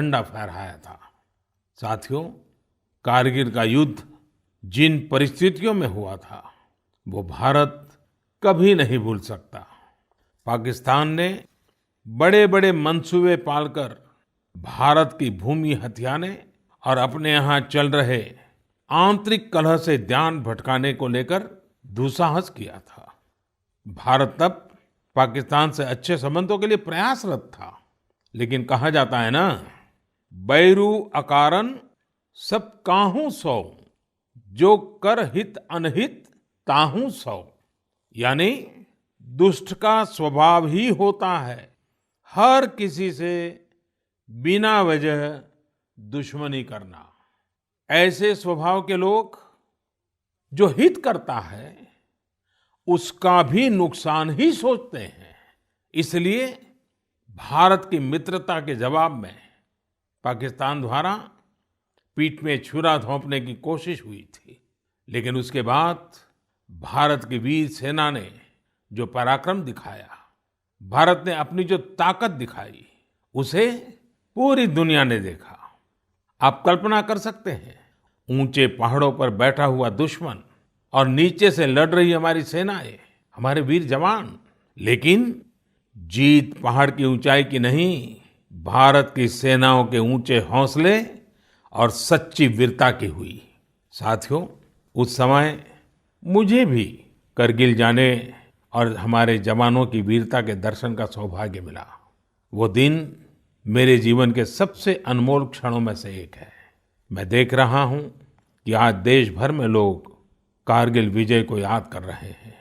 झंडा फहराया था। साथियों, कारगिल का युद्ध जिन परिस्थितियों में हुआ था वो भारत कभी नहीं भूल सकता। पाकिस्तान ने बड़े बड़े मंसूबे पालकर भारत की भूमि हथियाने और अपने यहाँ चल रहे आंतरिक कलह से ध्यान भटकाने को लेकर दुस्साहस किया था। भारत तब पाकिस्तान से अच्छे संबंधों के लिए प्रयासरत था, लेकिन कहा जाता है ना, बैरू अकारन सब काहू सौ, जो कर हित अनहित ताहू सौ। यानी दुष्ट का स्वभाव ही होता है हर किसी से बिना वजह दुश्मनी करना। ऐसे स्वभाव के लोग जो हित करता है उसका भी नुकसान ही सोचते हैं। इसलिए भारत की मित्रता के जवाब में पाकिस्तान द्वारा पीठ में छुरा घोंपने की कोशिश हुई थी, लेकिन उसके बाद भारत की वीर सेना ने जो पराक्रम दिखाया, भारत ने अपनी जो ताकत दिखाई, उसे पूरी दुनिया ने देखा। आप कल्पना कर सकते हैं, ऊंचे पहाड़ों पर बैठा हुआ दुश्मन और नीचे से लड़ रही हमारी सेनाएं, हमारे वीर जवान। लेकिन जीत पहाड़ की ऊंचाई की नहीं, भारत की सेनाओं के ऊंचे हौसले और सच्ची वीरता की हुई। साथियों, उस समय मुझे भी करगिल जाने और हमारे जवानों की वीरता के दर्शन का सौभाग्य मिला। वो दिन मेरे जीवन के सबसे अनमोल क्षणों में से एक है। मैं देख रहा हूं कि आज देश भर में लोग कारगिल विजय को याद कर रहे हैं।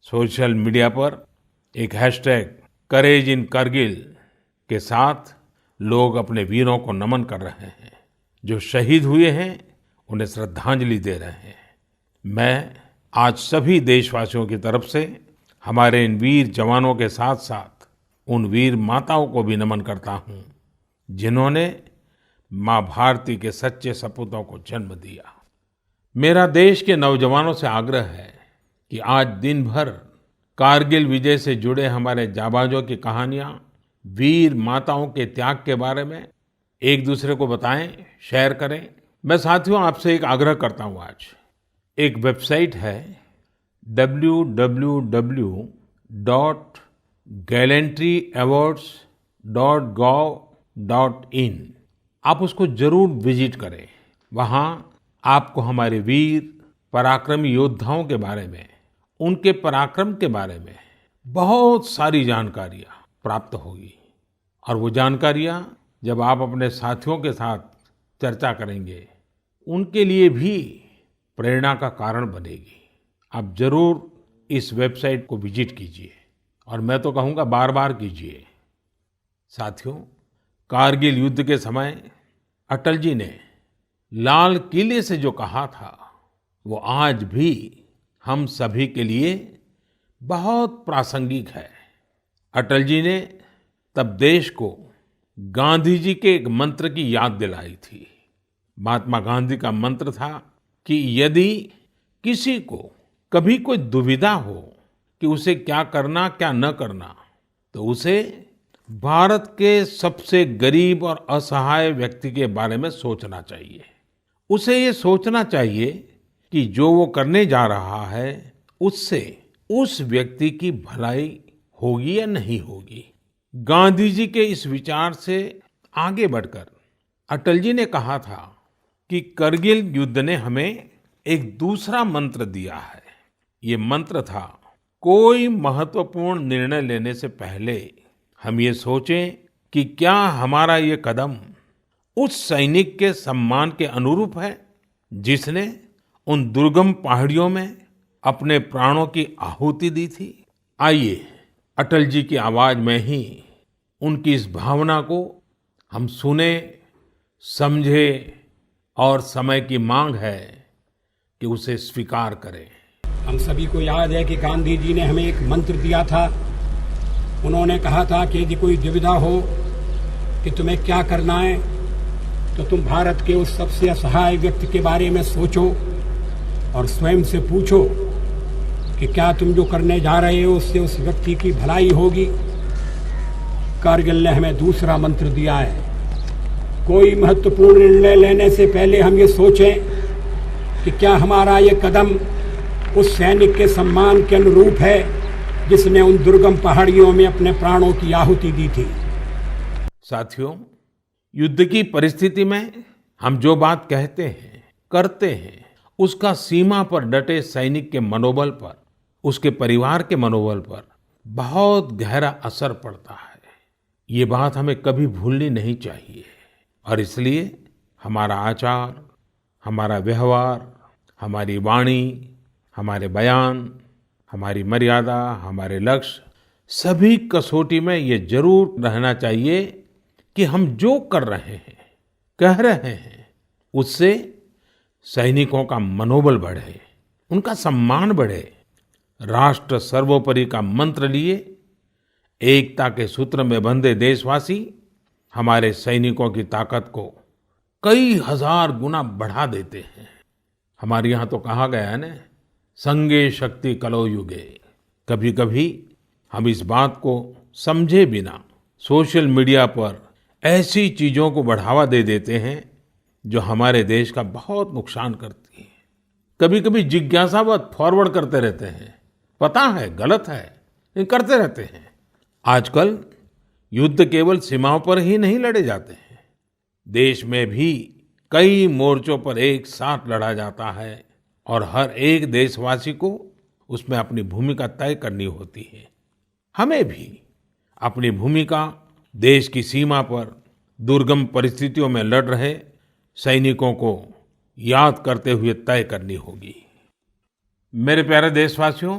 सोशल मीडिया पर एक हैशटैग करेज इन करगिल के साथ लोग अपने वीरों को नमन कर रहे हैं। जो शहीद हुए हैं उन्हें श्रद्धांजलि दे रहे हैं। मैं आज सभी देशवासियों की तरफ से हमारे इन वीर जवानों के साथ साथ उन वीर माताओं को भी नमन करता हूं जिन्होंने मां भारती के सच्चे सपूतों को जन्म दिया। मेरा देश के नौजवानों से आग्रह है कि आज दिन भर कारगिल विजय से जुड़े हमारे जाबाजों की कहानियां, वीर माताओं के त्याग के बारे में एक दूसरे को बताएं, शेयर करें। मैं साथियों आपसे एक आग्रह करता हूं। आज एक वेबसाइट है www.gallantryawards.gov.in। आप उसको जरूर विजिट करें। वहां आपको हमारे वीर पराक्रमी योद्धाओं के बारे में, उनके पराक्रम के बारे में बहुत सारी जानकारियां प्राप्त होगी। और वो जानकारियां जब आप अपने साथियों के साथ चर्चा करेंगे, उनके लिए भी प्रेरणा का कारण बनेगी। आप जरूर इस वेबसाइट को विजिट कीजिए और मैं तो कहूँगा बार बार कीजिए। साथियों, कारगिल युद्ध के समय अटल जी ने लाल किले से जो कहा था वो आज भी हम सभी के लिए बहुत प्रासंगिक है। अटल जी ने तब देश को गांधी जी के एक मंत्र की याद दिलाई थी। महात्मा गांधी का मंत्र था कि यदि किसी को कभी कोई दुविधा हो कि उसे क्या करना क्या न करना, तो उसे भारत के सबसे गरीब और असहाय व्यक्ति के बारे में सोचना चाहिए। उसे ये सोचना चाहिए कि जो वो करने जा रहा है उससे उस व्यक्ति की भलाई होगी या नहीं होगी। गांधी जी के इस विचार से आगे बढ़कर अटल जी ने कहा था कि करगिल युद्ध ने हमें एक दूसरा मंत्र दिया है। ये मंत्र था, कोई महत्वपूर्ण निर्णय लेने से पहले हम ये सोचें कि क्या हमारा ये कदम उस सैनिक के सम्मान के अनुरूप है जिसने उन दुर्गम पहाड़ियों में अपने प्राणों की आहुति दी थी। आइए अटल जी की आवाज में ही उनकी इस भावना को हम सुने, समझे और समय की मांग है कि उसे स्वीकार करें। हम सभी को याद है कि गांधी जी ने हमें एक मंत्र दिया था। उन्होंने कहा था कि यदि कोई दुविधा हो कि तुम्हें क्या करना है, तो तुम भारत के उस सबसे असहाय व्यक्ति के बारे में सोचो और स्वयं से पूछो कि क्या तुम जो करने जा रहे हो उससे उस व्यक्ति की भलाई होगी। कारगिल ने हमें दूसरा मंत्र दिया है कोई महत्वपूर्ण निर्णय लेने से पहले हम ये सोचें कि क्या हमारा ये कदम उस सैनिक के सम्मान के अनुरूप है जिसने उन दुर्गम पहाड़ियों में अपने प्राणों की आहुति दी थी। साथियों, युद्ध की परिस्थिति में हम जो बात कहते हैं, करते हैं, उसका सीमा पर डटे सैनिक के मनोबल पर, उसके परिवार के मनोबल पर बहुत गहरा असर पड़ता है। ये बात हमें कभी भूलनी नहीं चाहिए और इसलिए हमारा आचार, हमारा व्यवहार, हमारी वाणी, हमारे बयान, हमारी मर्यादा, हमारे लक्ष्य, सभी कसौटी में ये जरूर रहना चाहिए कि हम जो कर रहे हैं, कह रहे हैं, उससे सैनिकों का मनोबल बढ़े, उनका सम्मान बढ़े। राष्ट्र सर्वोपरि का मंत्र लिए एकता के सूत्र में बंधे देशवासी हमारे सैनिकों की ताकत को कई हजार गुना बढ़ा देते हैं। हमारे यहाँ तो कहा गया है ना, संगे शक्ति कलौ युगे। कभी कभी हम इस बात को समझे बिना सोशल मीडिया पर ऐसी चीजों को बढ़ावा दे देते हैं जो हमारे देश का बहुत नुकसान करती है। कभी कभी जिज्ञासावत फॉरवर्ड करते रहते हैं, पता है गलत है लेकिन करते रहते हैं। आजकल युद्ध केवल सीमाओं पर ही नहीं लड़े जाते हैं, देश में भी कई मोर्चों पर एक साथ लड़ा जाता है और हर एक देशवासी को उसमें अपनी भूमिका तय करनी होती है। हमें भी अपनी भूमिका देश की सीमा पर दुर्गम परिस्थितियों में लड़ रहे सैनिकों को याद करते हुए तय करनी होगी। मेरे प्यारे देशवासियों,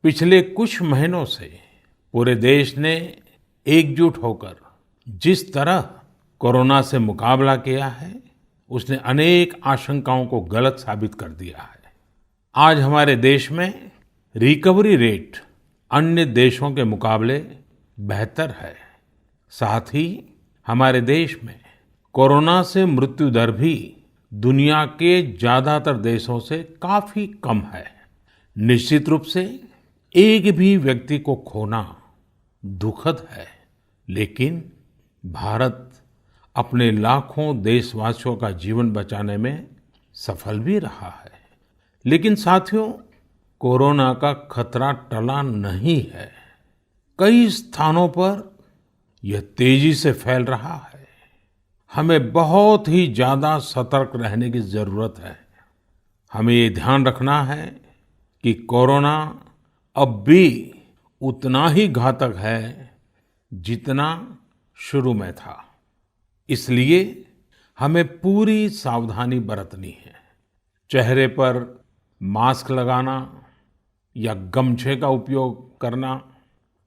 पिछले कुछ महीनों से पूरे देश ने एकजुट होकर जिस तरह कोरोना से मुकाबला किया है, उसने अनेक आशंकाओं को गलत साबित कर दिया है। आज हमारे देश में रिकवरी रेट अन्य देशों के मुकाबले बेहतर है। साथ ही हमारे देश में कोरोना से मृत्यु दर भी दुनिया के ज्यादातर देशों से काफी कम है। निश्चित रूप से एक भी व्यक्ति को खोना दुखद है, लेकिन भारत अपने लाखों देशवासियों का जीवन बचाने में सफल भी रहा है। लेकिन साथियों, कोरोना का खतरा टला नहीं है। कई स्थानों पर यह तेजी से फैल रहा है। हमें बहुत ही ज्यादा सतर्क रहने की जरूरत है। हमें ये ध्यान रखना है कि कोरोना अब भी उतना ही घातक है जितना शुरू में था। इसलिए हमें पूरी सावधानी बरतनी है। चेहरे पर मास्क लगाना या गमछे का उपयोग करना,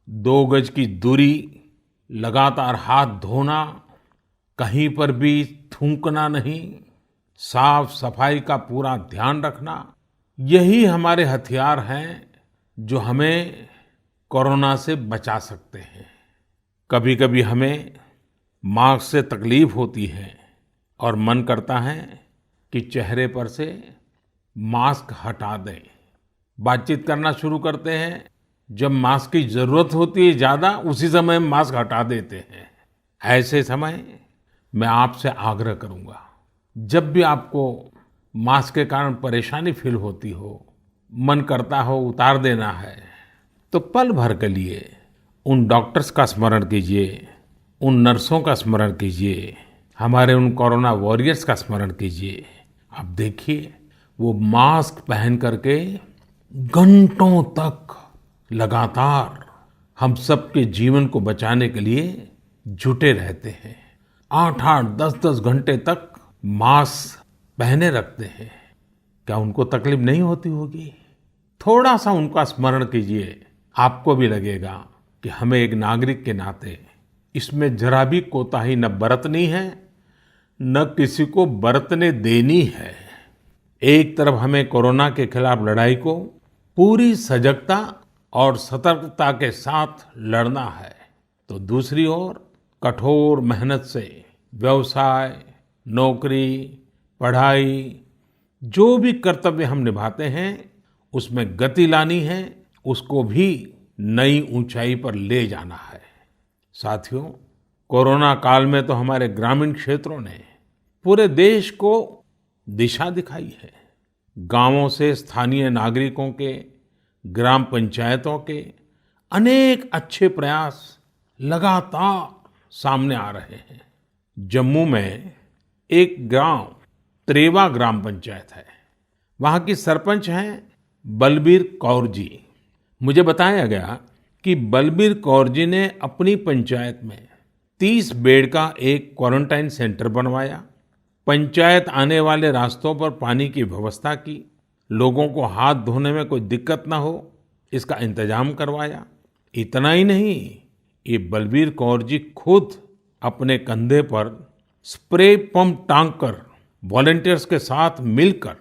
2 गज की दूरी, लगातार हाथ धोना, कहीं पर भी थूकना नहीं, साफ सफाई का पूरा ध्यान रखना, यही हमारे हथियार हैं जो हमें कोरोना से बचा सकते हैं। कभी कभी हमें मास्क से तकलीफ होती है और मन करता है कि चेहरे पर से मास्क हटा दें। बातचीत करना शुरू करते हैं, जब मास्क की जरूरत होती है ज्यादा, उसी समय मास्क हटा देते हैं। ऐसे समय मैं आपसे आग्रह करूंगा, जब भी आपको मास्क के कारण परेशानी फील होती हो, मन करता हो उतार देना है, तो पल भर के लिए उन डॉक्टर्स का स्मरण कीजिए, उन नर्सों का स्मरण कीजिए, हमारे उन कोरोना वॉरियर्स का स्मरण कीजिए। आप देखिए, वो मास्क पहन करके घंटों तक लगातार हम सबके जीवन को बचाने के लिए जुटे रहते हैं। 8-8, 10-10 घंटे तक मास्क पहने रखते हैं। क्या उनको तकलीफ नहीं होती होगी? थोड़ा सा उनका स्मरण कीजिए, आपको भी लगेगा कि हमें एक नागरिक के नाते इसमें जरा भी कोताही न बरतनी है, न किसी को बरतने देनी है। एक तरफ हमें कोरोना के खिलाफ लड़ाई को पूरी सजगता और सतर्कता के साथ लड़ना है, तो दूसरी ओर कठोर मेहनत से व्यवसाय, नौकरी, पढ़ाई, जो भी कर्तव्य हम निभाते हैं उसमें गति लानी है, उसको भी नई ऊंचाई पर ले जाना है। साथियों, कोरोना काल में तो हमारे ग्रामीण क्षेत्रों ने पूरे देश को दिशा दिखाई है। गांवों से स्थानीय नागरिकों के, ग्राम पंचायतों के अनेक अच्छे प्रयास लगातार सामने आ रहे हैं। जम्मू में एक गांव त्रेवा ग्राम पंचायत है। वहां की सरपंच हैं बलबीर कौर जी। मुझे बताया गया कि बलबीर कौर जी ने अपनी पंचायत में 30 बेड का एक क्वारंटाइन सेंटर बनवाया। पंचायत आने वाले रास्तों पर पानी की व्यवस्था की, लोगों को हाथ धोने में कोई दिक्कत ना हो इसका इंतजाम करवाया। इतना ही नहीं, ये बलबीर कौर जी खुद अपने कंधे पर स्प्रे पंप टांग कर वॉलंटियर्स के साथ मिलकर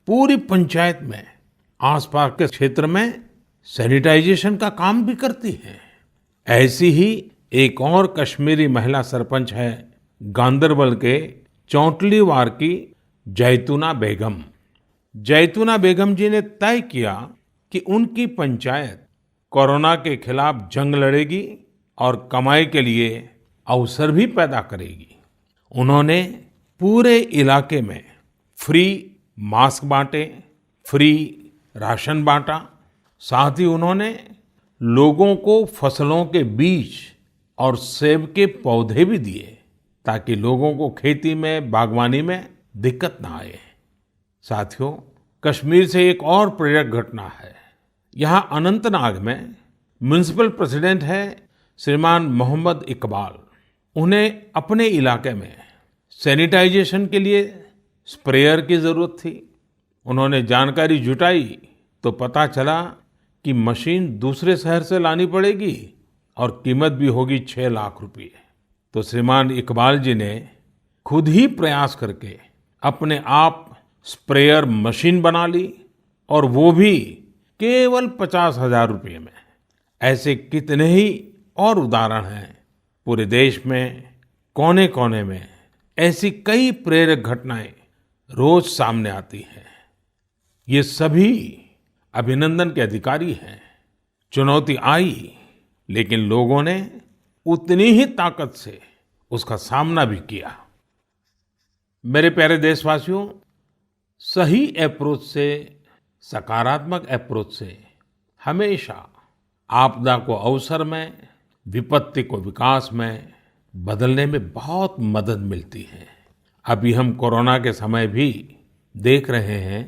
पूरी पंचायत में, आसपास के क्षेत्र में सैनिटाइजेशन का काम भी करती हैं। ऐसी ही एक और कश्मीरी महिला सरपंच है गांदरबल के चौंटलीवार की जैतूना बेगम। जैतूना बेगम जी ने तय किया कि उनकी पंचायत कोरोना के खिलाफ जंग लड़ेगी और कमाई के लिए अवसर भी पैदा करेगी। उन्होंने पूरे इलाके में फ्री मास्क बांटे, फ्री राशन बांटा। साथ ही उन्होंने लोगों को फसलों के बीज और सेब के पौधे भी दिए ताकि लोगों को खेती में, बागवानी में दिक्कत ना आए। साथियों, कश्मीर से एक और प्रेरक घटना है। यहाँ अनंतनाग में म्युनिसिपल प्रेसिडेंट है श्रीमान मोहम्मद इकबाल। उन्हें अपने इलाके में सैनिटाइजेशन के लिए स्प्रेयर की जरूरत थी। उन्होंने जानकारी जुटाई तो पता चला कि मशीन दूसरे शहर से लानी पड़ेगी और कीमत भी होगी 6 लाख रुपए। तो श्रीमान इकबाल जी ने खुद ही प्रयास करके अपने आप स्प्रेयर मशीन बना ली, और वो भी केवल 50,000 रुपये में। ऐसे कितने ही और उदाहरण हैं। पूरे देश में कोने कोने में ऐसी कई प्रेरक घटनाएं रोज सामने आती हैं। ये सभी अभिनंदन के अधिकारी हैं। चुनौती आई, लेकिन लोगों ने उतनी ही ताकत से उसका सामना भी किया। मेरे प्यारे देशवासियों, सही अप्रोच से, सकारात्मक अप्रोच से हमेशा आपदा को अवसर में, विपत्ति को विकास में बदलने में बहुत मदद मिलती है। अभी हम कोरोना के समय भी देख रहे हैं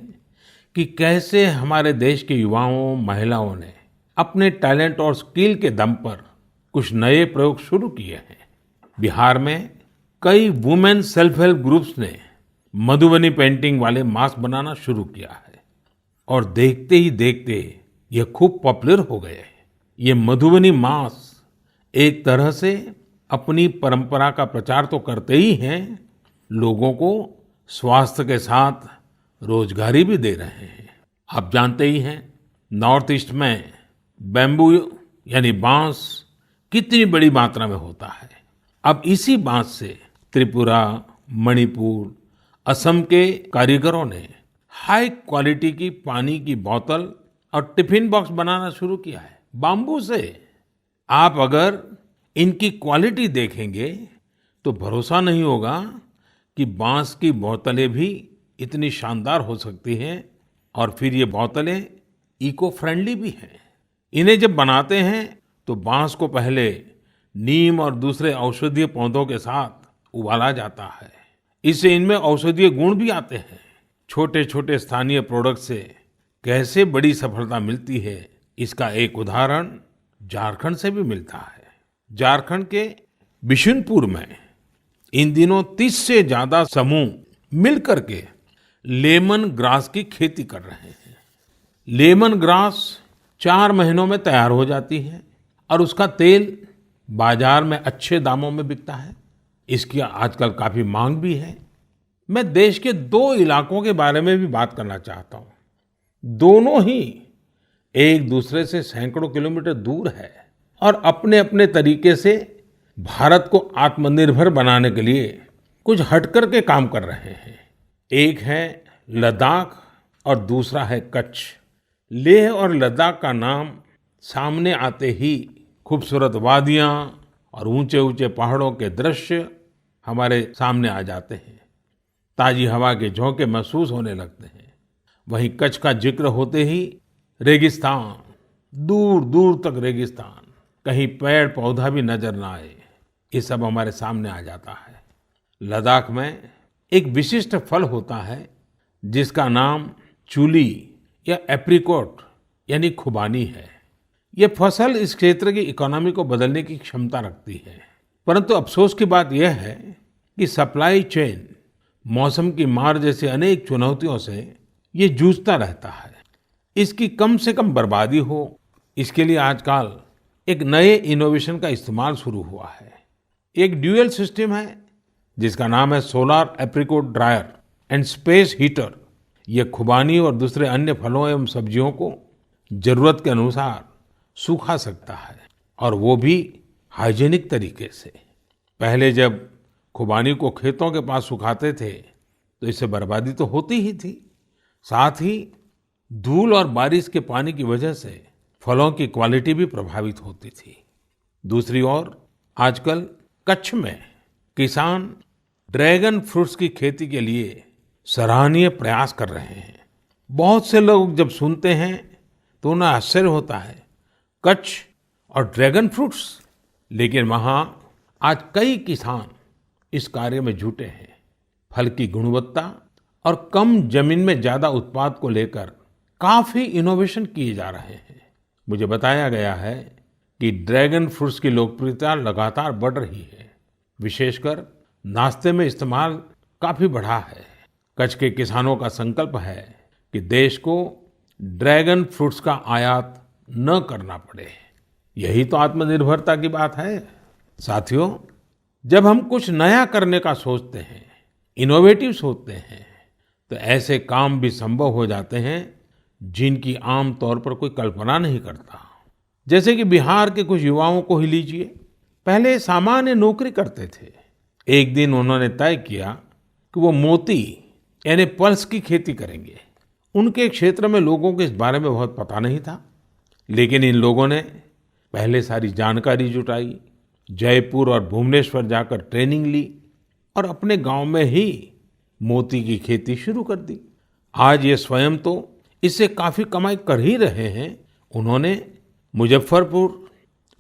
कि कैसे हमारे देश के युवाओं, महिलाओं ने अपने टैलेंट और स्किल के दम पर कुछ नए प्रयोग शुरू किए हैं। बिहार में कई वुमेन सेल्फ हेल्प ग्रुप्स ने मधुबनी पेंटिंग वाले मास्क बनाना शुरू किया है, और देखते ही देखते ये खूब पॉपुलर हो गए। ये मधुबनी मास्क एक तरह से अपनी परंपरा का प्रचार तो करते ही हैं, लोगों को स्वास्थ्य के साथ रोजगारी भी दे रहे हैं। आप जानते ही हैं, नॉर्थ ईस्ट में बैम्बू यानी बांस कितनी बड़ी मात्रा में होता है। अब इसी बांस से त्रिपुरा, मणिपुर, असम के कारीगरों ने हाई क्वालिटी की पानी की बोतल और टिफिन बॉक्स बनाना शुरू किया है बाम्बू से। आप अगर इनकी क्वालिटी देखेंगे तो भरोसा नहीं होगा कि बांस की बोतलें भी इतनी शानदार हो सकती हैं, और फिर ये बोतलें इको फ्रेंडली भी हैं। इन्हें जब बनाते हैं तो बांस को पहले नीम और दूसरे औषधीय पौधों के साथ उबाला जाता है। इससे इनमें औषधीय गुण भी आते हैं। छोटे छोटे स्थानीय प्रोडक्ट से कैसे बड़ी सफलता मिलती है, इसका एक उदाहरण झारखंड से भी मिलता है। झारखंड के बिशुनपुर में इन दिनों 30 से ज्यादा समूह मिलकर के लेमन ग्रास की खेती कर रहे हैं। लेमन ग्रास 4 महीनों में तैयार हो जाती है और उसका तेल बाजार में अच्छे दामों में बिकता है। इसकी आजकल काफी मांग भी है। मैं देश के 2 इलाकों के बारे में भी बात करना चाहता हूँ। दोनों ही एक दूसरे से सैकड़ों किलोमीटर दूर है और अपने अपने तरीके से भारत को आत्मनिर्भर बनाने के लिए कुछ हटकर के काम कर रहे हैं। एक है लद्दाख और दूसरा है कच्छ। लेह और लद्दाख का नाम सामने आते ही खूबसूरत वादियां और ऊंचे ऊंचे पहाड़ों के दृश्य हमारे सामने आ जाते हैं। ताजी हवा के झोंके महसूस होने लगते हैं। वहीं कच्छ का जिक्र होते ही रेगिस्तान, दूर दूर तक रेगिस्तान, कहीं पेड़ पौधा भी नजर ना आए, ये सब हमारे सामने आ जाता है। लद्दाख में एक विशिष्ट फल होता है जिसका नाम चूली या एप्रिकॉट यानी खुबानी है। ये फसल इस क्षेत्र की इकोनॉमी को बदलने की क्षमता रखती है। परंतु अफसोस की बात यह है कि सप्लाई चेन, मौसम की मार जैसी अनेक चुनौतियों से ये जूझता रहता है। इसकी कम से कम बर्बादी हो, इसके लिए आजकल एक नए इनोवेशन का इस्तेमाल शुरू हुआ है। एक ड्यूअल सिस्टम है जिसका नाम है solar apricot dryer and space heater. ये खुबानी और दूसरे अन्य फलों एवं सब्जियों को जरूरत के अनुसार सुखा सकता है, और वो भी हाइजीनिक तरीके से। पहले जब खुबानी को खेतों के पास सुखाते थे तो इससे बर्बादी तो होती ही थी, साथ ही धूल और बारिश के पानी की वजह से फलों की क्वालिटी भी प्रभावित होती थी। दूसरी ओर आजकल कच्छ में किसान ड्रैगन फ्रूट्स की खेती के लिए सराहनीय प्रयास कर रहे हैं। बहुत से लोग जब सुनते हैं तो उन्हें आश्चर्य होता है, कच्छ और ड्रैगन फ्रूट्स, लेकिन वहाँ आज कई किसान इस कार्य में जुटे हैं। फल की गुणवत्ता और कम जमीन में ज्यादा उत्पाद को लेकर काफी इनोवेशन किए जा रहे हैं। मुझे बताया गया है कि ड्रैगन फ्रूट्स की लोकप्रियता लगातार बढ़ रही है, विशेषकर नाश्ते में इस्तेमाल काफी बढ़ा है। कच्छ के किसानों का संकल्प है कि देश को ड्रैगन फ्रूट्स का आयात न करना पड़े। यही तो आत्मनिर्भरता की बात है। साथियों, जब हम कुछ नया करने का सोचते हैं, इनोवेटिव सोचते हैं, तो ऐसे काम भी संभव हो जाते हैं जिनकी आम तौर पर कोई कल्पना नहीं करता। जैसे कि बिहार के कुछ युवाओं को ही लीजिए। पहले सामान्य नौकरी करते थे। एक दिन उन्होंने तय किया कि वो मोती यानी पल्स की खेती करेंगे। उनके क्षेत्र में लोगों को इस बारे में बहुत पता नहीं था, लेकिन इन लोगों ने पहले सारी जानकारी जुटाई, जयपुर और भुवनेश्वर जाकर ट्रेनिंग ली और अपने गांव में ही मोती की खेती शुरू कर दी। आज ये स्वयं तो इससे काफी कमाई कर ही रहे हैं। उन्होंने मुजफ्फरपुर,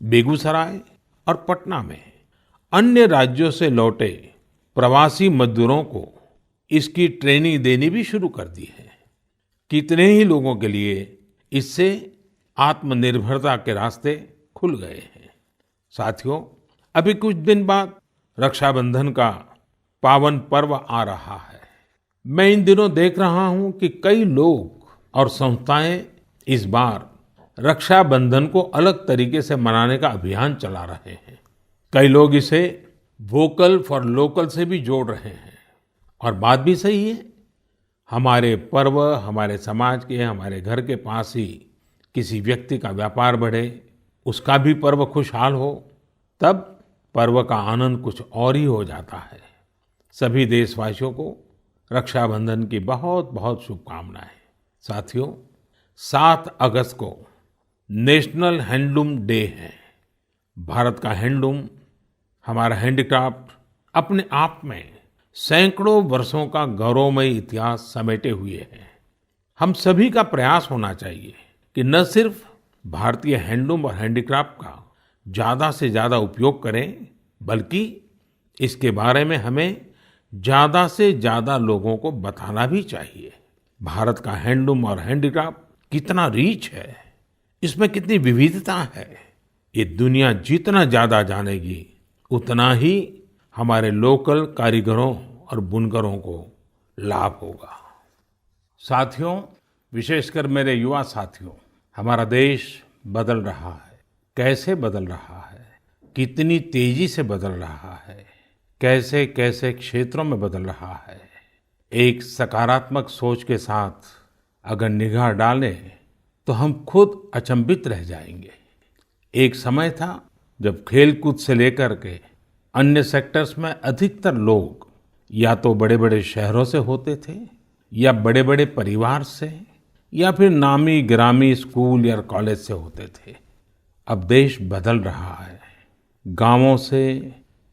बेगूसराय और पटना में अन्य राज्यों से लौटे प्रवासी मजदूरों को इसकी ट्रेनिंग देनी भी शुरू कर दी है। कितने ही लोगों के लिए इससे आत्मनिर्भरता के रास्ते खुल गए हैं। साथियों, अभी कुछ दिन बाद रक्षाबंधन का पावन पर्व आ रहा है। मैं इन दिनों देख रहा हूं कि कई लोग और संस्थाएं इस बार रक्षाबंधन को अलग तरीके से मनाने का अभियान चला रहे हैं। कई लोग इसे वोकल फॉर लोकल से भी जोड़ रहे हैं, और बात भी सही है। हमारे पर्व हमारे समाज के, हमारे घर के पास ही किसी व्यक्ति का व्यापार बढ़े, उसका भी पर्व खुशहाल हो, तब पर्व का आनंद कुछ और ही हो जाता है। सभी देशवासियों को रक्षाबंधन की बहुत बहुत शुभकामनाएं। साथियों, 7 अगस्त को नेशनल हैंडलूम डे है। भारत का हैंडलूम, हमारा हैंडीक्राफ्ट अपने आप में सैकड़ों वर्षों का गौरवमयी इतिहास समेटे हुए है। हम सभी का प्रयास होना चाहिए कि न सिर्फ भारतीय हैंडलूम और हैंडीक्राफ्ट का ज्यादा से ज्यादा उपयोग करें, बल्कि इसके बारे में हमें ज्यादा से ज्यादा लोगों को बताना भी चाहिए। भारत का हैंडलूम और हैंडीक्राफ्ट कितना रिच है, इसमें कितनी विविधता है, ये दुनिया जितना ज्यादा जानेगी उतना ही हमारे लोकल कारीगरों और बुनकरों को लाभ होगा। साथियों, विशेषकर मेरे युवा साथियों, हमारा देश बदल रहा है। कैसे बदल रहा है, कितनी तेजी से बदल रहा है, कैसे कैसे क्षेत्रों में बदल रहा है। एक सकारात्मक सोच के साथ अगर निगाह डालें तो हम खुद अचंभित रह जाएंगे। एक समय था जब खेलकूद से लेकर के अन्य सेक्टर्स में अधिकतर लोग या तो बड़े बड़े शहरों से होते थे, या बड़े बड़े परिवार से, या फिर नामी गिरामी स्कूल या कॉलेज से होते थे। अब देश बदल रहा है। गांवों से,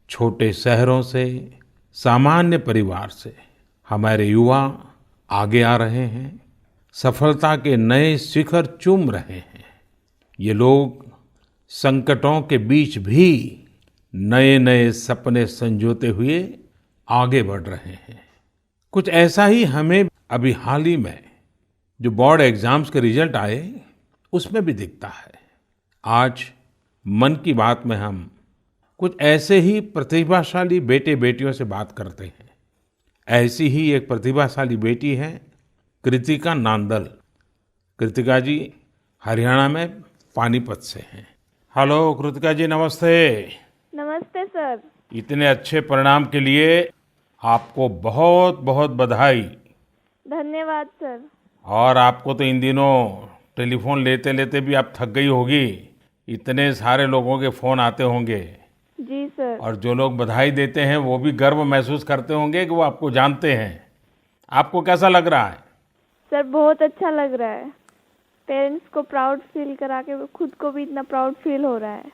छोटे शहरों से, सामान्य परिवार से हमारे युवा आगे आ रहे हैं, सफलता के नए शिखर चूम रहे हैं। ये लोग संकटों के बीच भी नए नए सपने संजोते हुए आगे बढ़ रहे हैं। कुछ ऐसा ही हमें अभी हाल ही में जो बोर्ड एग्जाम्स के रिजल्ट आए उसमें भी दिखता है। आज मन की बात में हम कुछ ऐसे ही प्रतिभाशाली बेटे बेटियों से बात करते हैं। ऐसी ही एक प्रतिभाशाली बेटी है कृतिका नांदल। कृतिका जी हरियाणा में पानीपत से हैं। हेलो कृतिका जी, नमस्ते। नमस्ते सर। इतने अच्छे परिणाम के लिए आपको बहुत बहुत बधाई। धन्यवाद सर। और आपको तो इन दिनों टेलीफोन लेते लेते भी आप थक गई होगी, इतने सारे लोगों के फोन आते होंगे। जी सर। और जो लोग बधाई देते हैं वो भी गर्व महसूस करते होंगे कि वो आपको जानते हैं। आपको कैसा लग रहा है? सर बहुत अच्छा लग रहा है। पेरेंट्स को प्राउड फील करा के खुद को भी इतना प्राउड फील हो रहा है।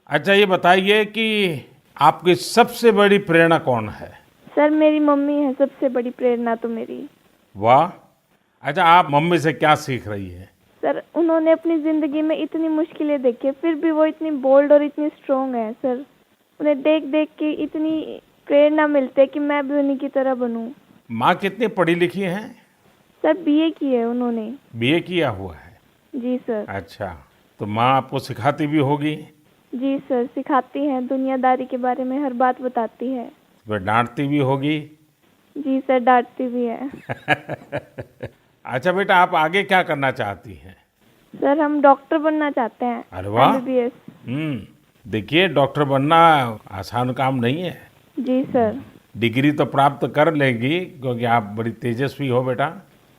अच्छा, ये बताइए कि आपकी सबसे बड़ी प्रेरणा कौन है? सर मेरी मम्मी है सबसे बड़ी प्रेरणा तो मेरी। वाह। अच्छा, आप मम्मी से क्या सीख रही है? सर उन्होंने अपनी जिंदगी में इतनी मुश्किलें देखी फिर भी वो इतनी बोल्ड और इतनी स्ट्रोंग है। सर उन्हें देख देख के इतनी प्रेरणा मिलती है कि मैं भी उन्हीं की तरह बनूं। माँ कितनी पढ़ी लिखी हैं? सर बीए की है उन्होंने। बीए किया हुआ है? जी सर। अच्छा, तो माँ आपको सिखाती भी होगी? जी सर सिखाती हैं, दुनियादारी के बारे में हर बात बताती है। वह डांटती भी होगी? जी सर डांटती भी है। अच्छा बेटा, आप आगे क्या करना चाहती हैं? सर हम डॉक्टर बनना चाहते हैं। अरे वाह। MBBS। देखिए, डॉक्टर बनना आसान काम नहीं है। जी सर। डिग्री तो प्राप्त कर लेगी क्योंकि आप बड़ी तेजस्वी हो बेटा,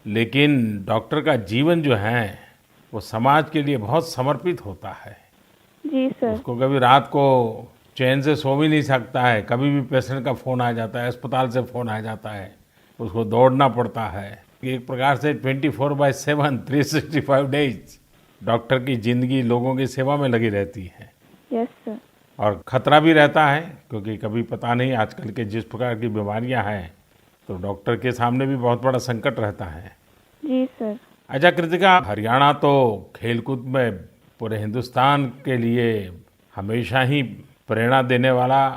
लेकिन डॉक्टर का जीवन जो है वो समाज के लिए बहुत समर्पित होता है। जी सर। उसको कभी रात को चैन से सो भी नहीं सकता है, कभी भी पेशेंट का फोन आ जाता है, अस्पताल से फोन आ जाता है, उसको दौड़ना पड़ता है। एक प्रकार से 24/7 365 डेज डॉक्टर की जिंदगी लोगों की सेवा में लगी रहती है। Yes sir. और खतरा भी रहता है क्योंकि कभी पता नहीं आजकल के जिस प्रकार की बीमारियां हैं, तो डॉक्टर के सामने भी बहुत बड़ा संकट रहता है। जी सर। अच्छा कृतिका, हरियाणा तो खेलकूद में पूरे हिंदुस्तान के लिए हमेशा ही प्रेरणा देने वाला,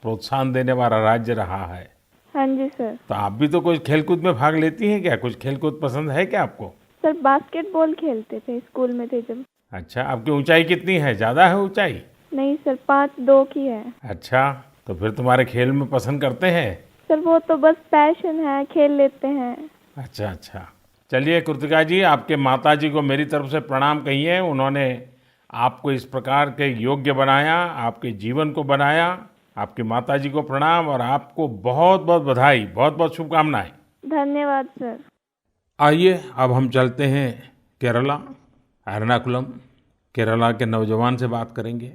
प्रोत्साहन देने वाला राज्य रहा है। हाँ जी सर। तो आप भी तो कोई खेलकूद में भाग लेती हैं क्या? कुछ खेलकूद पसंद है क्या आपको? सर बास्केटबॉल खेलते थे स्कूल में थे जब। अच्छा, आपकी ऊंचाई कितनी है? ज्यादा है ऊंचाई? नहीं सर 5'2" की है। अच्छा, तो फिर तुम्हारे खेल में पसंद करते हैं? सर वो तो बस पैशन है, खेल लेते हैं। अच्छा अच्छा। चलिए कृतिका जी, आपके माता जी को मेरी तरफ से प्रणाम कहिए। उन्होंने आपको इस प्रकार के योग्य बनाया, आपके जीवन को बनाया। आपकी माता जी को प्रणाम और आपको बहुत बहुत बधाई, बहुत बहुत शुभकामनाएं। धन्यवाद सर। आइए अब हम चलते हैं केरला, एर्नाकुलम। केरला के नौजवान से बात करेंगे।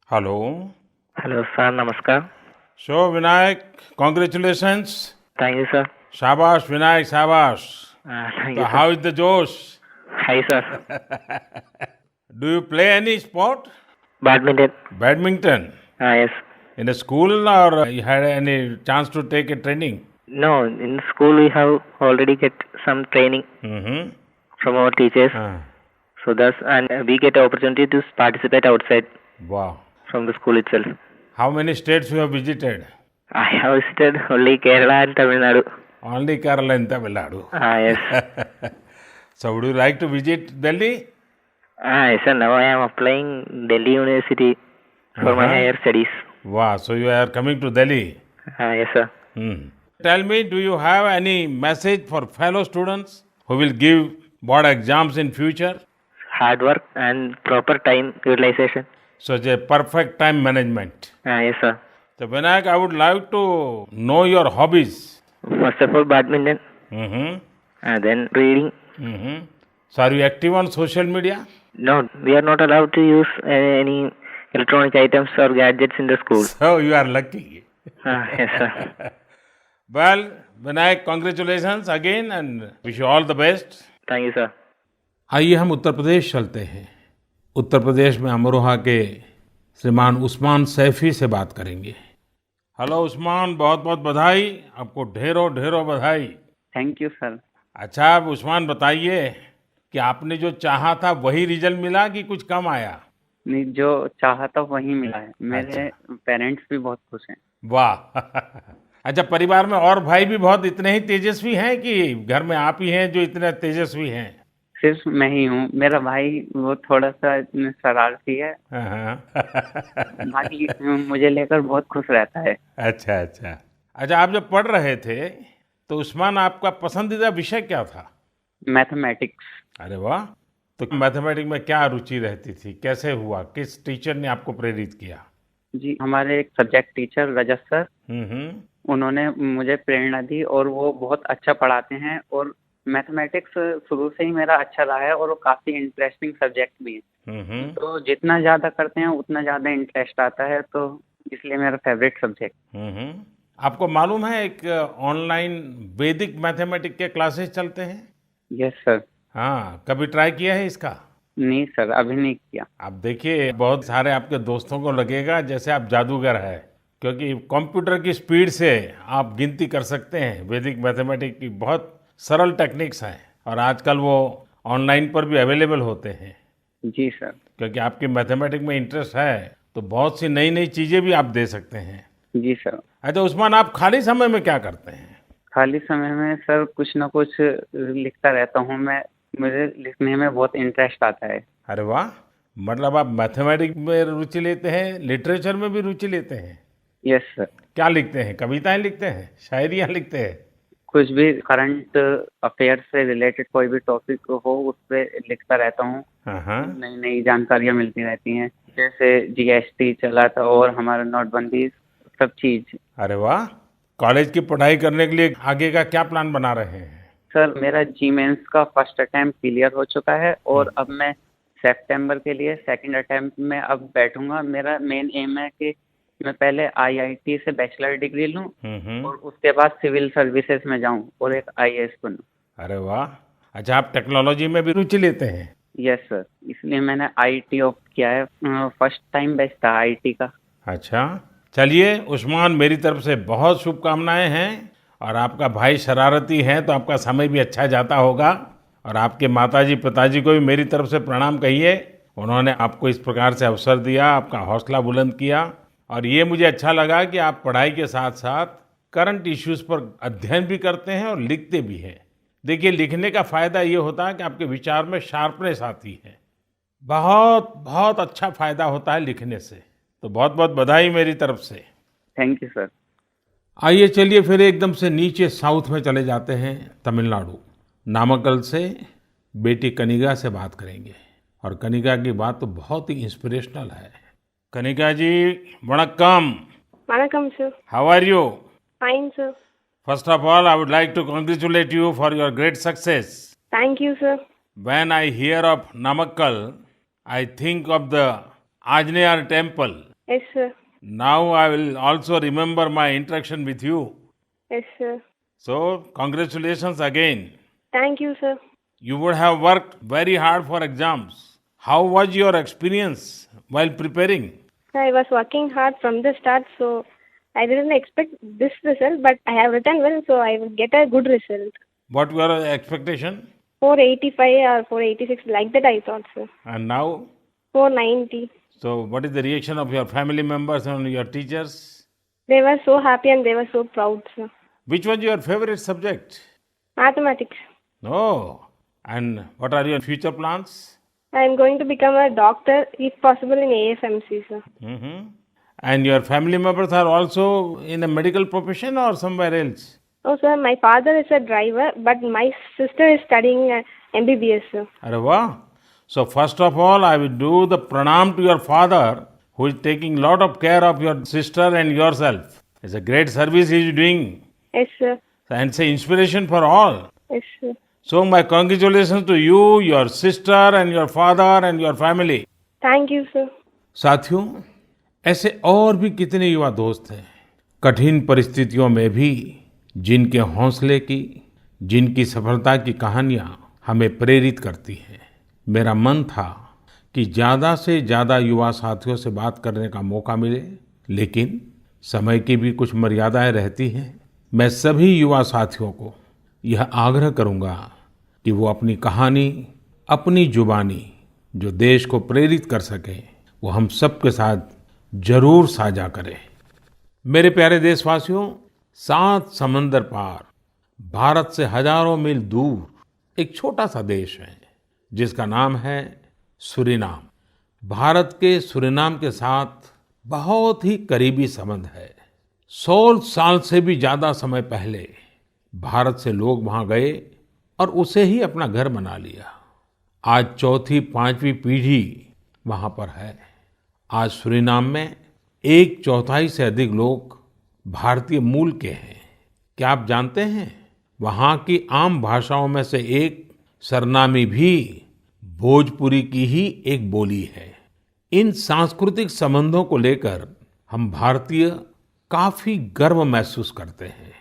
हेलो। हेलो सर, नमस्कार। So Vinayak, congratulations. Thank you sir. शाबाश विनायक, शाबाश। थैंक तो यू हाउ इज द जोश? Hi sir. Do you play any sport? Badminton. Badminton yes. in a school, or you had any chance to take a training? No, in school we have already get some training Mm-hmm. from our teachers. So thus, and we get opportunity to participate outside Wow. from the school itself. How many states you have visited? I have visited only Kerala and Tamil Nadu. Only Kerala and Tamil Nadu. Yes. So would you like to visit Delhi? Yes sir, now I am applying Delhi University for my higher studies. Wow, so you are coming to Delhi. Yes sir. Tell me, do you have any message for fellow students who will give board exams in future? Hard work and proper time utilization. Such a perfect time management. Yes sir. So Vinayak, I would like to know your hobbies. First of all, badminton. Mm-hmm. And then reading. Mm-hmm. So are you active on social media? No, we are not allowed to use any electronic items or gadgets in the school. So you are lucky. Yes sir. Well, Vinayak, congratulations again and wish you all the best. Thank you sir. आइए हम उत्तर प्रदेश चलते हैं। उत्तर प्रदेश में अमरोहा के श्रीमान उस्मान सैफी से बात करेंगे। हेलो उस्मान, बहुत बहुत बधाई, आपको ढेरों ढेरों बधाई। Thank you sir. अच्छा, अब उस्मान बताइए कि आपने जो चाहा था वही रिजल्ट मिला कि कुछ कम आया? नहीं, जो चाहा था वही मिला है। मेरे पेरेंट्स भी बहुत खुश हैं। वाह अच्छा, परिवार में और भाई भी बहुत इतने ही तेजस्वी हैं कि घर में आप ही हैं जो इतने तेजस्वी हैं? सिर्फ मैं ही हूँ। मेरा भाई वो थोड़ा सा शरारती है, हाँ। बाकी मुझे लेकर बहुत खुश रहता है। अच्छा अच्छा अच्छा, आप जब पढ़ रहे थे तो उस्मान आपका पसंदीदा विषय क्या था? मैथमेटिक्स। अरे वाह, तो मैथमेटिक्स में क्या रुचि रहती थी, कैसे हुआ, किस टीचर ने आपको प्रेरित किया? जी, हमारे एक सब्जेक्ट टीचर रजत सर, हम्म। उन्होंने मुझे प्रेरणा दी और वो बहुत अच्छा पढ़ाते हैं और मैथमेटिक्स शुरू से ही मेरा अच्छा रहा है और वो काफ़ी इंटरेस्टिंग सब्जेक्ट भी है। हम्म। तो जितना ज़्यादा करते हैं उतना ज़्यादा इंटरेस्ट आता है, तो इसलिए मेरा फेवरेट सब्जेक्ट। हम्म। आपको मालूम है एक ऑनलाइन वैदिक मैथमेटिक्स के क्लासेस चलते हैं? Yes sir. हाँ, कभी ट्राई किया है इसका? नहीं सर, अभी नहीं किया। आप देखिए, बहुत सारे आपके दोस्तों को लगेगा जैसे आप जादूगर है, क्योंकि कंप्यूटर की स्पीड से आप गिनती कर सकते हैं। वैदिक मैथमेटिक्स की बहुत सरल टेक्निक्स हैं और आजकल वो ऑनलाइन पर भी अवेलेबल होते हैं। जी सर। क्योंकि आपकी मैथमेटिक्स में इंटरेस्ट है तो बहुत सी नई नई चीजें भी आप दे सकते हैं। जी सर। अच्छा उस्मान, आप खाली समय में क्या करते हैं? खाली समय में सर कुछ ना कुछ लिखता रहता हूँ मैं। मुझे लिखने में बहुत इंटरेस्ट आता है। अरे वाह, मतलब आप मैथमेटिक्स में रुचि लेते हैं, लिटरेचर में भी रुचि लेते हैं? Yes sir. क्या लिखते हैं, कविताएं लिखते हैं, शायरियां लिखते हैं? कुछ भी करंट अफेयर से रिलेटेड कोई भी टॉपिक हो उस पर लिखता रहता हूँ। हाँ। नई नई जानकारियाँ मिलती रहती हैं, जैसे जीएसटी चला था और हमारा नोटबंदी, सब चीज। अरे वाह, कॉलेज की पढ़ाई करने के लिए आगे का क्या प्लान बना रहे हैं? सर मेरा जी मेंस का फर्स्ट अटेम्प्ट क्लियर हो चुका है और अब मैं सितंबर के लिए सेकंड अटेम्प्ट में अब बैठूंगा। मेरा मेन एम है कि मैं पहले आईआईटी से बैचलर डिग्री लूं और उसके बाद सिविल सर्विसेज में जाऊं और एक आईएएस बनूं। अरे वाह, अच्छा आप टेक्नोलॉजी में भी रुचि लेते हैं? यस सर, इसलिए मैंने आईटी ऑप्ट किया है। फर्स्ट टाइम बैच था आईटी का। अच्छा, चलिए उस्मान, मेरी तरफ से बहुत शुभकामनाएं हैं। और आपका भाई शरारती है तो आपका समय भी अच्छा जाता होगा। और आपके माताजी पिताजी को भी मेरी तरफ से प्रणाम कहिए, उन्होंने आपको इस प्रकार से अवसर दिया, आपका हौसला बुलंद किया। और ये मुझे अच्छा लगा कि आप पढ़ाई के साथ साथ करंट इश्यूज पर अध्ययन भी करते हैं और लिखते भी हैं। देखिए, लिखने का फायदा ये होता है कि आपके विचार में शार्पनेस आती है। बहुत बहुत अच्छा फायदा होता है लिखने से। तो बहुत बहुत बधाई मेरी तरफ से। Thank you sir. आइए चलिए फिर एकदम से नीचे साउथ में चले जाते हैं, तमिलनाडु। नामक्कल से बेटी कनिगा से बात करेंगे। और कनिगा की बात तो बहुत ही इंस्पिरेशनल है। Kaniga ji, Vanakkam. Vanakkam, sir. How are you? Fine, sir. First of all, I would like to congratulate you for your great success. Thank you, sir. When I hear of Namakkal, I think of the Anjaneya temple. Yes, sir. Now I will also remember my interaction with you. Yes, sir. So, congratulations again. Thank you, sir. You would have worked very hard for exams. How was your experience while preparing? I was working hard from the start, so I didn't expect this result, but I have written well, so I will get a good result. What were your expectation? 485 or 486, like that I thought, sir. And now? 490. So, what is the reaction of your family members and your teachers? They were so happy and they were so proud, sir. Which was your favorite subject? Mathematics. Oh, and what are your future plans? I am going to become a doctor, if possible, in AFMC, sir. Mm-hmm. And your family members are also in a medical profession or somewhere else? Oh, sir, my father is a driver, but my sister is studying MBBS, sir. Arre wow. So first of all, I will do the pranam to your father, who is taking lot of care of your sister and yourself. It's a great service he is doing. Yes, sir. And it's an inspiration for all. Yes, sir. So my congratulations to you, your sister and your father and your family. Thank you, sir. साथियों, ऐसे और भी कितने युवा दोस्त हैं, कठिन परिस्थितियों में भी जिनके हौसले की, जिनकी सफलता की कहानियां हमें प्रेरित करती हैं। मेरा मन था कि ज्यादा से ज्यादा युवा साथियों से बात करने का मौका मिले, लेकिन समय की भी कुछ मर्यादाएं रहती हैं। मैं सभी युवा साथियों को यह आग्रह करूंगा कि वो अपनी कहानी, अपनी जुबानी जो देश को प्रेरित कर सके, वो हम सबके साथ जरूर साझा करें। मेरे प्यारे देशवासियों, 7 समंदर पार भारत से हजारों मील दूर एक छोटा सा देश है जिसका नाम है सूरीनाम। भारत के सूरीनाम के साथ बहुत ही करीबी संबंध है। 100 साल से भी ज्यादा समय पहले भारत से लोग वहां गए और उसे ही अपना घर बना लिया। आज चौथी, 5वीं पीढ़ी वहां पर है। आज सूरीनाम में 1/4 से अधिक लोग भारतीय मूल के हैं। क्या आप जानते हैं, वहां की आम भाषाओं में से एक सरनामी भी भोजपुरी की ही एक बोली है। इन सांस्कृतिक संबंधों को लेकर हम भारतीय काफी गर्व महसूस करते हैं।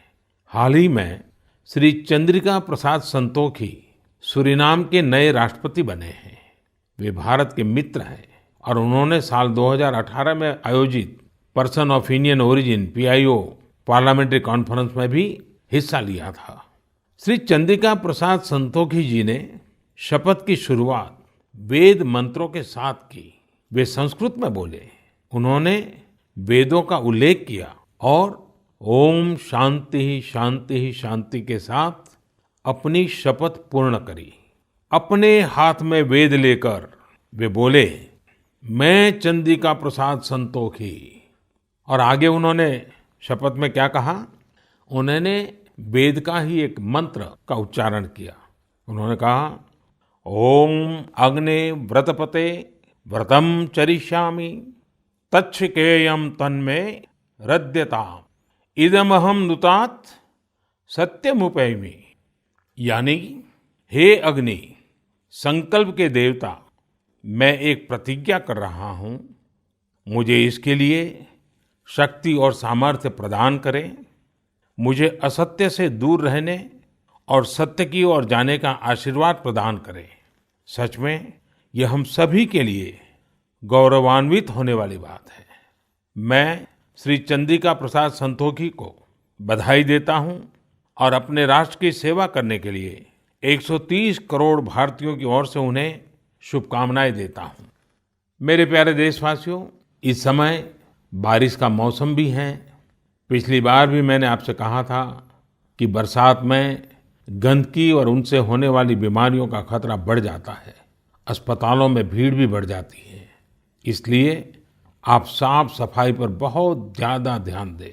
हाल ही में श्री चंद्रिका प्रसाद संतोखी सूरीनाम के नए राष्ट्रपति बने हैं। वे भारत के मित्र हैं और उन्होंने साल 2018 में आयोजित person of Indian origin PIO parliamentary conference में भी हिस्सा लिया था। श्री चंद्रिका प्रसाद संतोखी जी ने शपथ की शुरुआत वेद मंत्रों के साथ की। वे संस्कृत में बोले, उन्होंने वेदों का उल्लेख किया और ओम शांति शांति शांति के साथ अपनी शपथ पूर्ण करी। अपने हाथ में वेद लेकर वे बोले, मैं चंद्रिका प्रसाद संतोखी। और आगे उन्होंने शपथ में क्या कहा, उन्होंने वेद का ही एक मंत्र का उच्चारण किया। उन्होंने कहा, ओम अग्ने व्रतपते व्रतम चरिष्यामि तच्छकेयम तन्मे रद्यताम इदमहम नुतात सत्यमुपैमि। यानी, हे अग्नि, संकल्प के देवता, मैं एक प्रतिज्ञा कर रहा हूं, मुझे इसके लिए शक्ति और सामर्थ्य प्रदान करें। मुझे असत्य से दूर रहने और सत्य की ओर जाने का आशीर्वाद प्रदान करें। सच में यह हम सभी के लिए गौरवान्वित होने वाली बात है। मैं श्री चंद्रिका प्रसाद संतोखी को बधाई देता हूं और अपने राष्ट्र की सेवा करने के लिए 130 करोड़ भारतीयों की ओर से उन्हें शुभकामनाएं देता हूं। मेरे प्यारे देशवासियों, इस समय बारिश का मौसम भी है। पिछली बार भी मैंने आपसे कहा था कि बरसात में गंदगी और उनसे होने वाली बीमारियों का खतरा बढ़ जाता है, अस्पतालों में भीड़ भी बढ़ जाती है। इसलिए आप साफ सफाई पर बहुत ज्यादा ध्यान दें।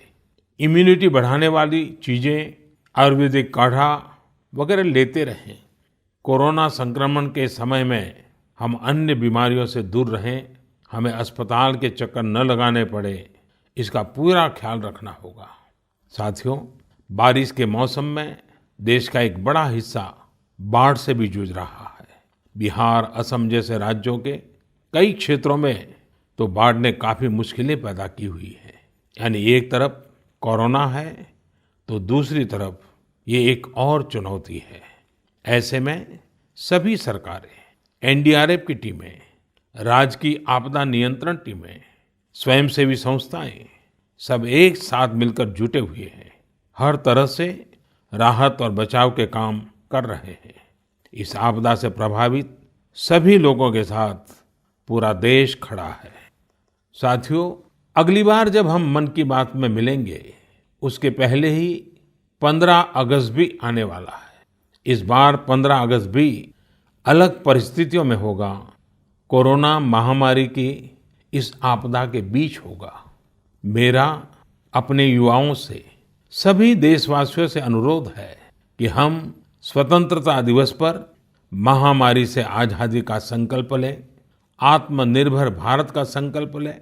इम्यूनिटी बढ़ाने वाली चीजें, आयुर्वेदिक काढ़ा वगैरह लेते रहें। कोरोना संक्रमण के समय में हम अन्य बीमारियों से दूर रहें, हमें अस्पताल के चक्कर न लगाने पड़े, इसका पूरा ख्याल रखना होगा। साथियों, बारिश के मौसम में देश का एक बड़ा हिस्सा बाढ़ से भी जूझ रहा है। बिहार, असम जैसे राज्यों के कई क्षेत्रों में तो बाढ़ ने काफी मुश्किलें पैदा की हुई है। यानी एक तरफ कोरोना है तो दूसरी तरफ ये एक और चुनौती है। ऐसे में सभी सरकारें, NDRF की टीमें, राज्य की आपदा नियंत्रण टीमें, स्वयंसेवी संस्थाएं सब एक साथ मिलकर जुटे हुए हैं। हर तरह से राहत और बचाव के काम कर रहे हैं। इस आपदा से प्रभावित सभी लोगों के साथ पूरा देश खड़ा है। साथियों, अगली बार जब हम मन की बात में मिलेंगे, उसके पहले ही 15 अगस्त भी आने वाला है। इस बार 15 अगस्त भी अलग परिस्थितियों में होगा। कोरोना महामारी की इस आपदा के बीच होगा। मेरा अपने युवाओं से, सभी देशवासियों से अनुरोध है कि हम स्वतंत्रता दिवस पर महामारी से आजादी का संकल्प लें, आत्मनिर्भर भारत का संकल्प लें,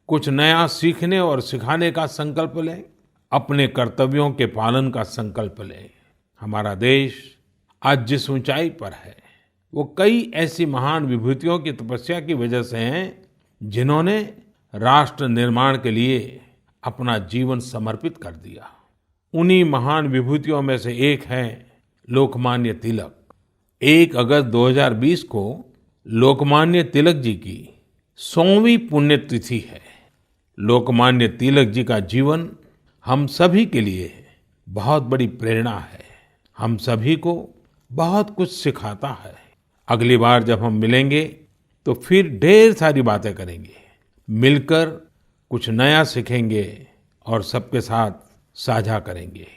कुछ नया सीखने और सिखाने का संकल्प लें, अपने कर्तव्यों के पालन का संकल्प लें। हमारा देश आज जिस ऊंचाई पर है, वो कई ऐसी महान विभूतियों की तपस्या की वजह से हैं, जिन्होंने राष्ट्र निर्माण के लिए अपना जीवन समर्पित कर दिया। उन्हीं महान विभूतियों में से एक है लोकमान्य तिलक। 1 अगस्त 2020 को लोकमान्य तिलक जी की 100वीं पुण्यतिथि है। लोकमान्य तिलक जी का जीवन हम सभी के लिए बहुत बड़ी प्रेरणा है, हम सभी को बहुत कुछ सिखाता है। अगली बार जब हम मिलेंगे तो फिर ढेर सारी बातें करेंगे, मिलकर कुछ नया सीखेंगे और सबके साथ साझा करेंगे।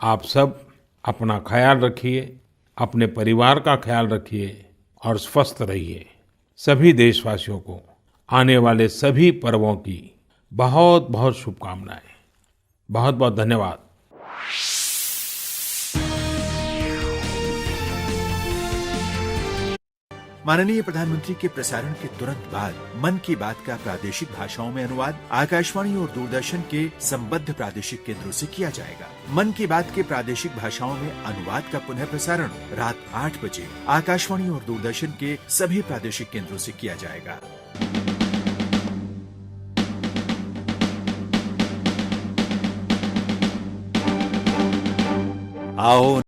आप सब अपना ख्याल रखिए, अपने परिवार का ख्याल रखिए और स्वस्थ रहिए। सभी देशवासियों को आने वाले सभी पर्वों की बहुत बहुत शुभकामनाएं। बहुत बहुत धन्यवाद। माननीय प्रधानमंत्री के प्रसारण के तुरंत बाद मन की बात का प्रादेशिक भाषाओं में अनुवाद आकाशवाणी और दूरदर्शन के संबद्ध प्रादेशिक केंद्रों से किया जाएगा। मन की बात के प्रादेशिक भाषाओं में अनुवाद का पुनः प्रसारण रात 8 बजे आकाशवाणी और दूरदर्शन के सभी प्रादेशिक केंद्रों से किया जाएगा। आओ